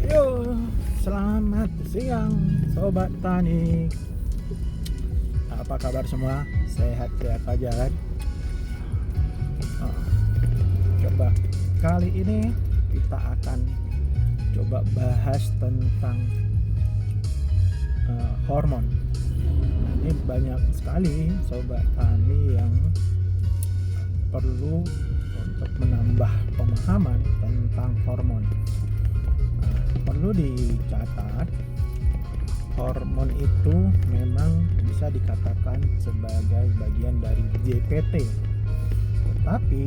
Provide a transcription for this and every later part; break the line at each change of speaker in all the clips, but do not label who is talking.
Yo, selamat siang Sobat Tani. Apa kabar semua? Sehat-sehat aja kan? Oh, coba kali ini kita akan coba bahas tentang hormon. Ini banyak sekali Sobat Tani yang perlu untuk menambah pemahaman tentang hormon. Perlu dicatat, hormon itu memang bisa dikatakan sebagai bagian dari JPT. Tetapi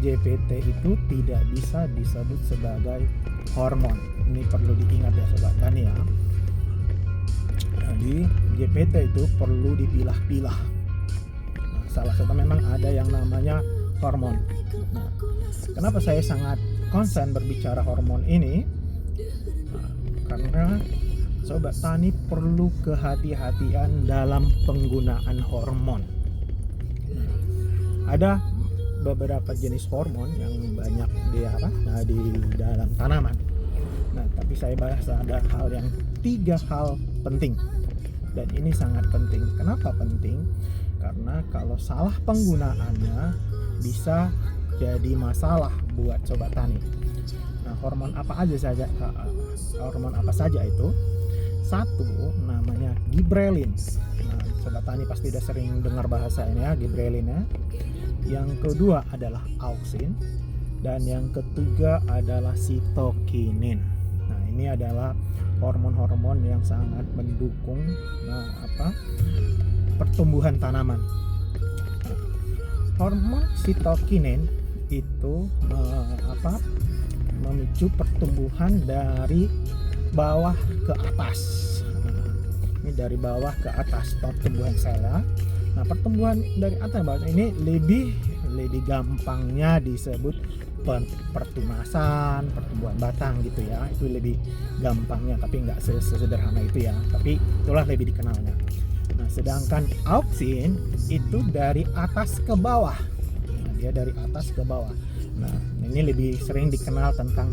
JPT itu tidak bisa disebut sebagai hormon. Ini perlu diingat ya Sobat Tani ya. Jadi JPT itu perlu dipilah-pilah. Nah, salah satu memang ada yang namanya hormon. Nah, kenapa saya sangat konsen berbicara hormon ini? Karena Sobat Tani perlu kehati-hatian dalam penggunaan hormon. Ada beberapa jenis hormon yang banyak di dalam tanaman. Nah, tapi saya bahas ada tiga hal penting. Dan ini sangat penting. Kenapa penting? Karena kalau salah penggunaannya bisa jadi masalah buat Sobat Tani. Nah, hormon apa saja itu? Satu namanya gibrelin. Nah, Sobat Tani pasti udah sering dengar bahasa ini ya, gibrelin ya. Yang kedua adalah auksin dan yang ketiga adalah sitokinin. Nah, ini adalah hormon-hormon yang sangat mendukung pertumbuhan tanaman. Nah, hormon sitokinin itu memicu pertumbuhan dari bawah ke atas. Ini dari bawah ke atas pertumbuhan sel ya. Nah, pertumbuhan dari atas bawah ini lebih gampangnya disebut pertunasan, pertumbuhan batang gitu ya. Itu lebih gampangnya, tapi nggak sesederhana itu ya. Tapi itulah lebih dikenalnya. Nah, sedangkan auksin itu dari atas ke bawah. Nah, dia dari atas ke bawah. Nah, ini lebih sering dikenal tentang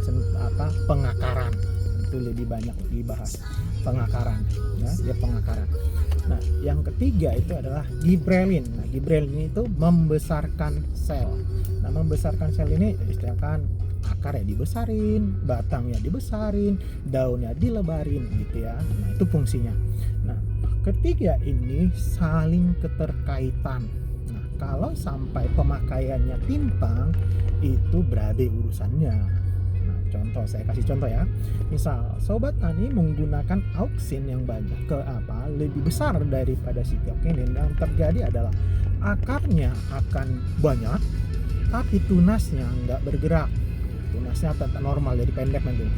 pengakaran. Itu lebih banyak dibahas pengakaran ya, dia pengakaran. Nah, yang ketiga itu adalah gibrelin. Nah, gibrelin itu membesarkan sel. Nah, membesarkan sel ini istilahkan akarnya dibesarin, batangnya dibesarin, daunnya dilebarin gitu ya. Nah, itu fungsinya. Nah, ketiga ini saling keterkaitan. Nah, kalau sampai pemakaiannya timpang, itu berade urusannya. Nah, saya kasih contoh ya. Misal Sobat Tani menggunakan auksin yang banyak lebih besar daripada sitokinin, yang terjadi adalah akarnya akan banyak, tapi tunasnya nggak bergerak. Tunasnya tetap normal, jadi pendek nanti.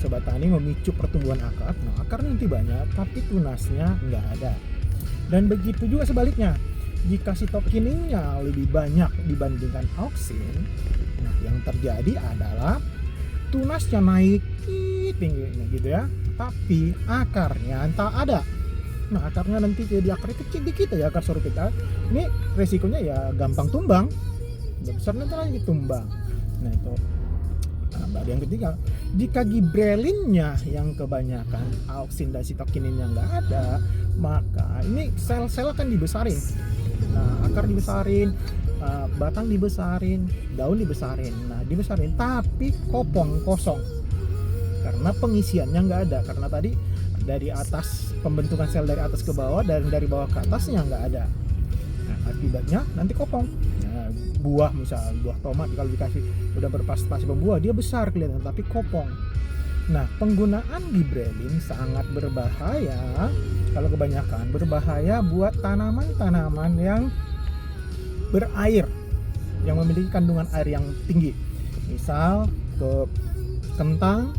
Sobat Tani memicu pertumbuhan akar. Nah, akarnya nanti banyak, tapi tunasnya nggak ada. Dan begitu juga sebaliknya. Jika sitokininnya lebih banyak dibandingkan auksin, nah, yang terjadi adalah tunasnya naik tingginya gitu ya, tapi akarnya tak ada. Nah, akarnya nanti jadi akarnya kecil dikit ya, akar soruk kita. Ini resikonya ya gampang tumbang, udah besar nanti lagi tumbang. Nah, itu. Nah, yang ketiga, jika gibrelinnya yang kebanyakan, auksin dan sitokininnya nggak ada, maka ini sel-sel akan dibesarin. Nah, akar dibesarin, batang dibesarin, daun dibesarin. Nah, dibesarin tapi kosong karena pengisiannya nggak ada. Karena tadi dari atas, pembentukan sel dari atas ke bawah dan dari bawah ke atasnya nggak ada. Nah, akibatnya nanti kopong. Nah, buah tomat kalau dikasih udah berpasti berbuah, dia besar kelihatan tapi kopong. Nah, penggunaan gibrelin sangat berbahaya. Kalau kebanyakan, berbahaya buat tanaman-tanaman yang berair, yang memiliki kandungan air yang tinggi. Misal ke kentang,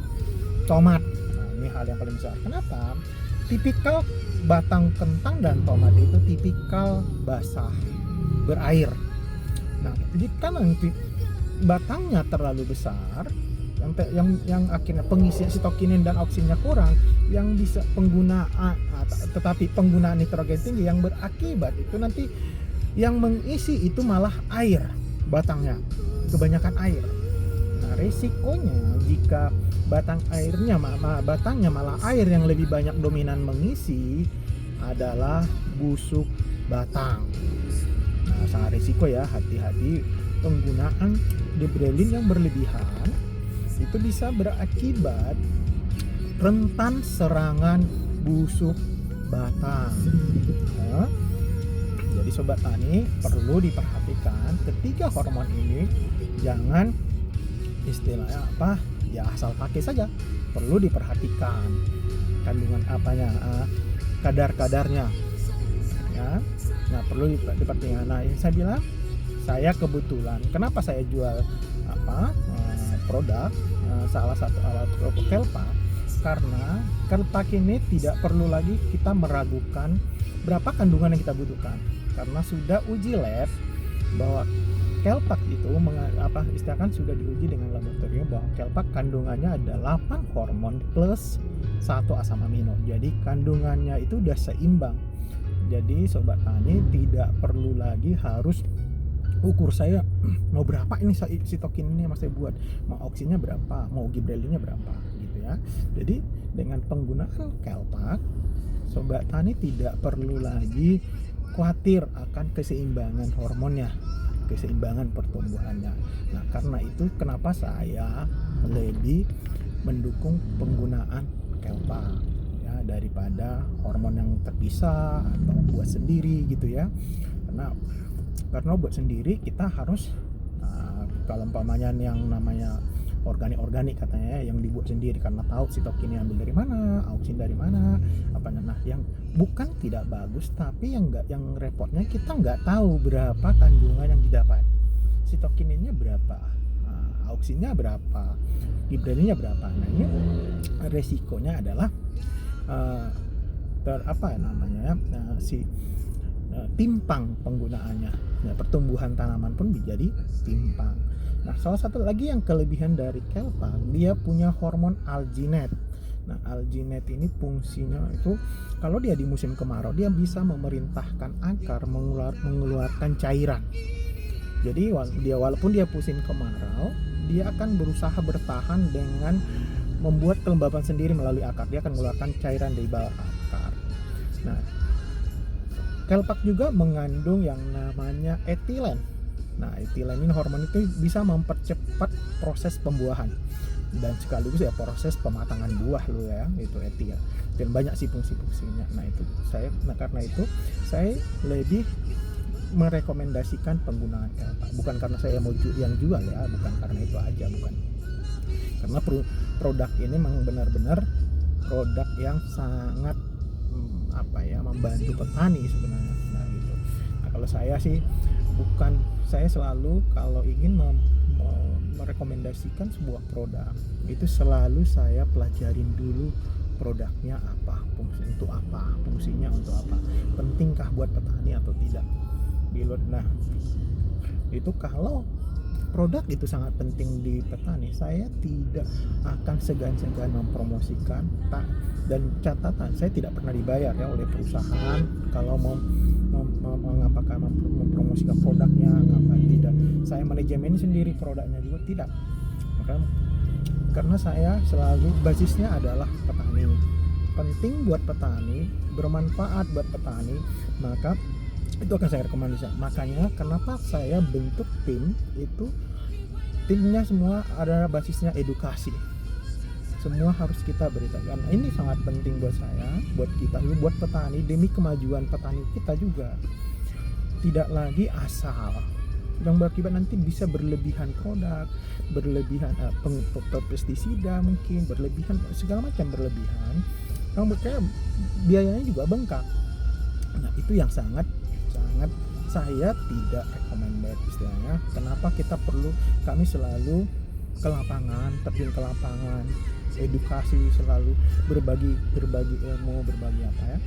tomat. Nah, ini hal yang paling besar. Kenapa? Tipikal batang kentang dan tomat itu tipikal basah, berair. Nah, jika nanti batangnya terlalu besar, yang akhirnya pengisian sitokinin dan auksinnya kurang, yang bisa tetapi penggunaan nitrogen tinggi, yang berakibat itu nanti yang mengisi itu malah air, batangnya kebanyakan air. Nah, resikonya jika batangnya malah air yang lebih banyak dominan mengisi adalah busuk batang. Nah, sangat risiko ya, hati-hati penggunaan Debrelin yang berlebihan itu bisa berakibat rentan serangan busuk batang. Nah, jadi sobat tani perlu diperhatikan ketiga hormon ini, jangan istilahnya ya asal pakai saja, perlu diperhatikan kandungan kadar-kadarnya ya. Nah, perlu diperhatikan. Nah, yang saya bilang, saya kebetulan kenapa saya jual produk salah satu alat Kelpak, karena Kelpak ini tidak perlu lagi kita meragukan berapa kandungan yang kita butuhkan, karena sudah uji lab bahwa Kelpak itu istilahkan sudah diuji dengan laboratorium bahwa Kelpak kandungannya ada 8 hormon plus 1 asam amino. Jadi kandungannya itu udah seimbang. Jadi sobat tani tidak perlu lagi harus ukur saya mau berapa ini sitokin ini yang saya buat, mau oksinnya berapa, mau gibrelinnya berapa gitu ya. Jadi dengan penggunaan Kelpak, sobat tani tidak perlu lagi khawatir akan keseimbangan hormonnya, keseimbangan pertumbuhannya. Nah, karena itu kenapa saya lebih mendukung penggunaan Kelpak ya daripada hormon yang terpisah atau buat sendiri gitu ya. Karena buat sendiri kita harus kalau umpamanya yang namanya organik katanya yang dibuat sendiri, karena tahu sitokinnya ambil dari mana, auksin dari mana, nah yang bukan tidak bagus, tapi yang repotnya kita nggak tahu berapa kandungan yang didapat, sitokinnya berapa, auksinnya berapa, gibrelinnya berapa. Nah, ini resikonya adalah timpang penggunaannya. Nah, pertumbuhan tanaman pun menjadi timpang. Nah, salah satu lagi yang kelebihan dari Kelpak, dia punya hormon alginate. Nah, alginate ini fungsinya itu kalau dia di musim kemarau, dia bisa memerintahkan akar mengeluarkan cairan. Jadi walaupun dia musim kemarau, dia akan berusaha bertahan dengan membuat kelembaban sendiri melalui akar. Dia akan mengeluarkan cairan dari bawah akar. Nah, Kelpak juga mengandung yang namanya etilen. Nah, etilen ini hormon itu bisa mempercepat proses pembuahan dan sekaligus ya proses pematangan buah itu etil. Dan banyak sih fungsi-fungsinya. Karena itu saya lebih merekomendasikan penggunaan Kelpak. Bukan karena saya mau yang jual ya, bukan karena itu aja, bukan. Karena produk ini memang benar-benar produk yang sangat membantu petani sebenarnya. Nah, gitu. Nah, kalau saya sih saya selalu kalau ingin merekomendasikan sebuah produk itu selalu saya pelajarin dulu produknya apa, fungsinya untuk apa, pentingkah buat petani atau tidak. Nah, itu kalau produk itu sangat penting di petani, saya tidak akan segan-segan mempromosikan. Dan catatan, saya tidak pernah dibayar ya oleh perusahaan kalau mau mempromosikan produknya, tidak. Saya manajemen sendiri produknya juga tidak. Karena saya selalu basisnya adalah petani. Penting buat petani, bermanfaat buat petani, maka itu akan saya rekomendasikan. Makanya kenapa saya bentuk timnya semua ada basisnya edukasi. Semua harus kita beritakan. Nah, ini sangat penting buat saya, buat kita, buat petani, demi kemajuan petani kita juga. Tidak lagi asal yang berakibat nanti bisa berlebihan produk, berlebihan pestisida, mungkin berlebihan segala macam berlebihan. Yang berkaya biayanya juga bengkak. Nah, itu yang sangat saya tidak recommended istilahnya. Kenapa kami selalu ke lapangan, terjun ke lapangan, edukasi, selalu berbagi ilmu, berbagi ya.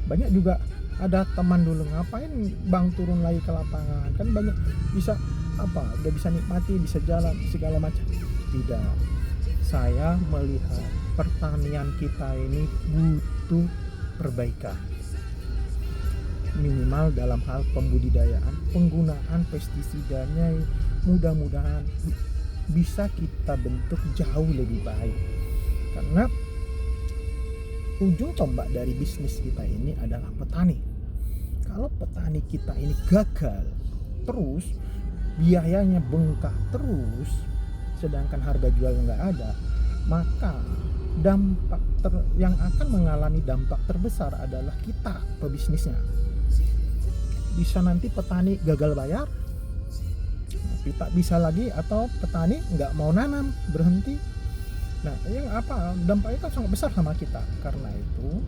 Banyak juga ada teman dulu, ngapain bang turun lagi ke lapangan, kan banyak bisa udah bisa nikmati, bisa jalan segala macam. Tidak, saya melihat pertanian kita ini butuh perbaikan, minimal dalam hal pembudidayaan, penggunaan pestisidanya mudah-mudahan bisa kita bentuk jauh lebih baik. Karena ujung tombak dari bisnis kita ini adalah petani. Kalau petani kita ini gagal terus, biayanya bengkak terus, sedangkan harga jual nggak ada, maka yang akan mengalami dampak terbesar adalah kita, pebisnisnya. Bisa nanti petani gagal bayar, tapi tak bisa lagi, atau petani nggak mau nanam, berhenti. Nah, yang dampaknya kan sangat besar sama kita. Karena itu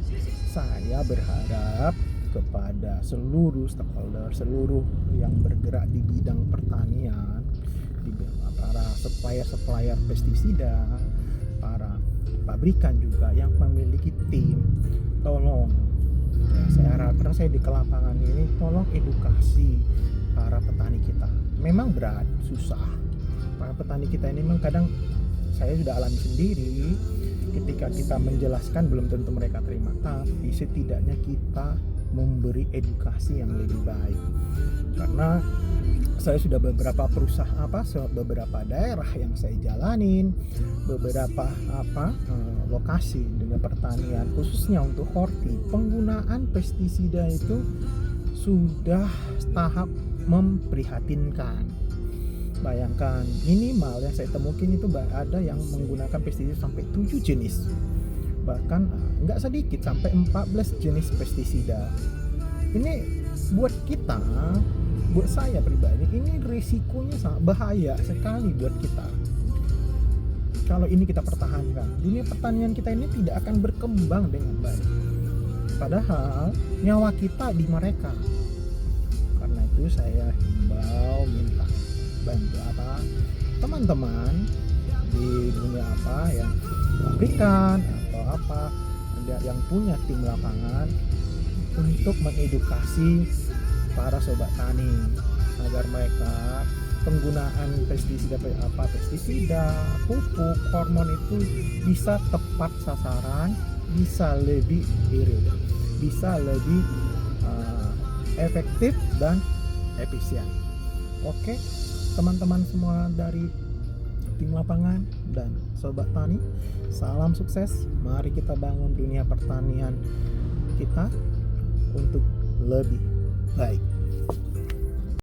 saya berharap kepada seluruh stakeholder, seluruh yang bergerak di bidang pertanian, para supplier pestisida, para pabrikan juga yang memiliki tim, tolong ya, saya harap, karena saya di kelapangan ini, tolong edukasi para petani kita. Memang berat, susah. Para petani kita ini memang kadang, saya sudah alami sendiri, ketika kita menjelaskan belum tentu mereka terima, tapi setidaknya kita memberi edukasi yang lebih baik. Karena saya sudah beberapa beberapa daerah yang saya jalanin, beberapa lokasi dengan pertanian, khususnya untuk horti, penggunaan pestisida itu sudah tahap memprihatinkan. Bayangkan, minimal yang saya temukan itu ada yang menggunakan pestisida sampai 7 jenis. Bahkan nggak sedikit, sampai 14 jenis pestisida. Ini buat kita, buat saya pribadi, ini risikonya sangat bahaya sekali buat kita. Kalau ini kita pertahankan, dunia pertanian kita ini tidak akan berkembang dengan baik. Padahal nyawa kita di mereka. Karena itu saya himbau, minta bantu teman-teman di dunia yang pabrikan atau yang punya tim lapangan untuk mengedukasi para sobat tani agar mereka penggunaan pestisida, pupuk, hormon itu bisa tepat sasaran, bisa lebih irit, bisa lebih efektif dan efisien. Oke, teman-teman semua dari tim lapangan dan sobat tani, salam sukses. Mari kita bangun dunia pertanian kita untuk lebih baik.